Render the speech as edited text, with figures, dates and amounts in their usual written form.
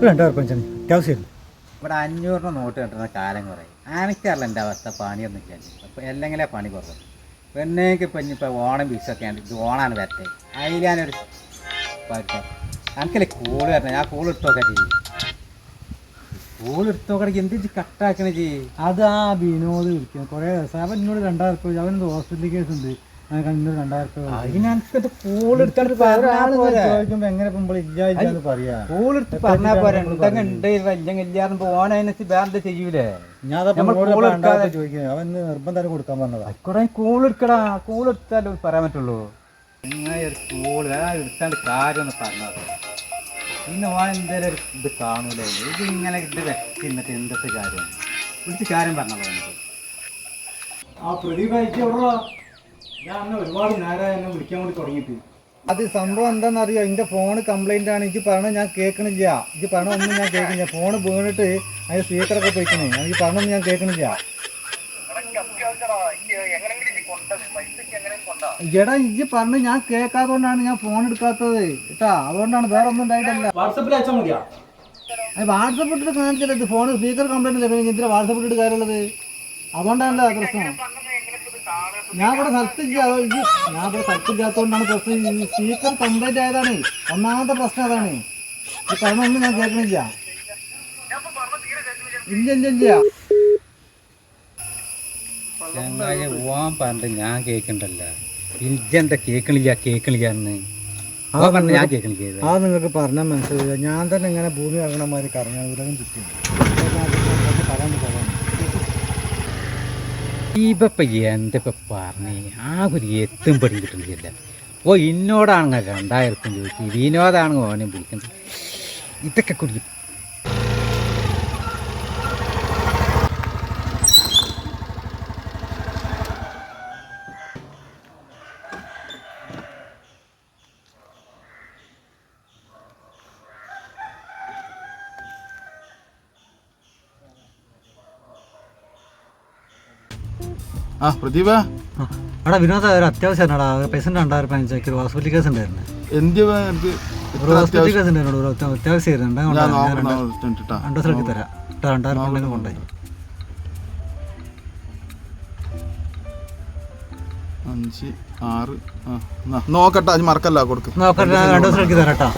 2000 അത്യാവശ്യം. ഇവിടെ 500 നോട്ട് കിട്ടുന്ന കാലം കുറേ എനിക്കറിയില്ല എൻ്റെ അവസ്ഥ പണിയൊന്നും ഇല്ല. അപ്പോൾ എല്ലെങ്കിലേ പണി കുറവ് പെണ്ണേക്ക് ഇപ്പം ഇനിയിപ്പോൾ ഓണം ബീച്ചൊക്കെ ആണ്. ഇത് ഓണാണ് വരട്ടെ അതിലാനൊരു പറ്റും എനിക്കല്ലേ കൂള് വരണം. ഞാൻ കൂള് എടുത്തോക്കെ ചെയ്യും. കൂള് എടുത്തോക്കെ എന്ത് കട്ടാക്കണ ചെയ്യും. അത് ആ വിനോദ് വിളിക്കുന്നത് കുറേ ദിവസം. അവൻ എന്നോട് 2000 അവനൊന്ന് ഹോസ്പിറ്റൽ കേസ് ഉണ്ട്. എന്നോട് 2000 അതിനനുസരിച്ച് കൂള് എടുത്തോണ്ട് ചോദിക്കുമ്പോൾ എങ്ങനെ പോകുമ്പോൾ ഇല്ലാന്ന് പറയാ. കൂള് എടുത്ത് പറഞ്ഞാൽ പോരാ. ഉണ്ടെങ്കിൽ ഉണ്ട് അല്ലെങ്കിൽ ഇല്ലാതെ ഓനതിനനുസരിച്ച് വേറെ ചെയ്യൂലേ. ഞാൻ ചോദിക്കുന്നത് അവൻ നിർബന്ധം കൊടുക്കാൻ പറഞ്ഞതാ. കുറെ കൂളെടുക്കടാ. കൂളെടുത്താലോ പറയാൻ പറ്റുള്ളൂ. ഇങ്ങനെ ഒരു കൂള് എടുത്താണ്ട് കാര്യം ഒന്ന് പറഞ്ഞത് പിന്നെ ഓൻ എന്തേലും ഒരു ഇത് കാണൂലേ. ഇത് ഇങ്ങനെ ഇത് വെച്ചിരുന്നിട്ട് എന്തൊക്കെ കാര്യം വിളിച്ച് കാര്യം പറഞ്ഞത് ആ പ്രദീപ് ഞാൻ അന്ന് ഒരുപാട് നേരം എന്നെ വിളിക്കാൻ വേണ്ടി തുടങ്ങിയിട്ട്. അത് സംഭവം എന്താണെന്നറിയോ, എൻ്റെ ഫോണ് കംപ്ലൈൻ്റ് ആണ്. എനിക്ക് പറഞ്ഞത് ഞാൻ കേൾക്കണില്ല. എനിക്ക് പറഞ്ഞൊന്നും ഞാൻ കേൾക്കണില്ല. ഫോണ് വീണിട്ട് അതിന് സ്പീക്കറൊക്കെ പോയിക്കണേ. എനിക്ക് പറഞ്ഞൊന്നും ഞാൻ കേൾക്കണില്ല. എടാ ഇജ്ജ് പറഞ്ഞ് ഞാൻ കേൾക്കാത്തതുകൊണ്ടാണ് ഞാൻ ഫോൺ എടുക്കാത്തത് കേട്ടാ. അതുകൊണ്ടാണ്, വേറെ ഒന്നും ഉണ്ടായിട്ടല്ല. വാട്സപ്പിൽ അയച്ചാൽ മതിയാ. വാട്സപ്പ് ഇട്ടിട്ട് കാണിച്ചത് ഫോൺ സ്പീക്കർ കംപ്ലൈൻറ്റ് ഇല്ല. പിന്നെ എന്തിനാ വാട്സപ്പ് ഇട്ടിട്ട് കാര്യമുള്ളത്? അതുകൊണ്ടാണല്ലോ പ്രശ്നം. ഞാൻ ഇവിടെ സ്ഥലത്തില്ലാത്തതുകൊണ്ടാണ് പ്രശ്നം. സ്പീക്കർ കംപ്ലൈൻറ്റ് ആയതാണ് ഒന്നാമത്തെ പ്രശ്നം. അതാണ് ഈ പറഞ്ഞൊന്നും ഞാൻ കേൾക്കണില്ല. ഇല്ല ഓൻ പറഞ്ഞിട്ട് ഞാൻ കേൾക്കണ്ടല്ല. ഇജെന്താ കേൾക്കണില്ല എന്ന് ഞാൻ കേൾക്കണില്ല. ആ നിങ്ങൾക്ക് പറഞ്ഞാൽ മനസ്സിലായില്ല. ഞാൻ തന്നെ ഇങ്ങനെ ഭൂമി ഇറങ്ങണമാതിരി കറങ്ങാൻ ഉലകം ചുറ്റും പറയാണ്ട് പോകാൻ. ഇപ്പൊ എന്തൊക്കെ പറഞ്ഞേ ആ ഒരു എത്തും പടി കിട്ടുന്നില്ല. ഓ ഇന്നോടാണ് 2000 ചോദിച്ചു. വിനോദാണ് ഓനെ വിളിക്കുന്നത്. ഇതൊക്കെ കുടിക്കും. ആ പ്രദീപ, എടാ വിനോദ ഒരു അത്യാവശ്യമാണടാ. പേഷ്യൻ്റ് 2005 ഹോസ്പിറ്റൽ കേസ് ഉണ്ടായിരുന്നു. ഹോസ്പിറ്റൽ കേസ് ഉണ്ടായിരുന്നു. അത്യാവശ്യമായിരുന്നു. 2 ദിവസം എടുത്ത് തരാം. 2000 കൊണ്ടായി. 5 6 നോക്കട്ടെ. അത് മറക്കല്ല കൊടുക്കും. നോക്കട്ടെ. 2 ദിവസം എടുത്ത് തരാം കേട്ടോ.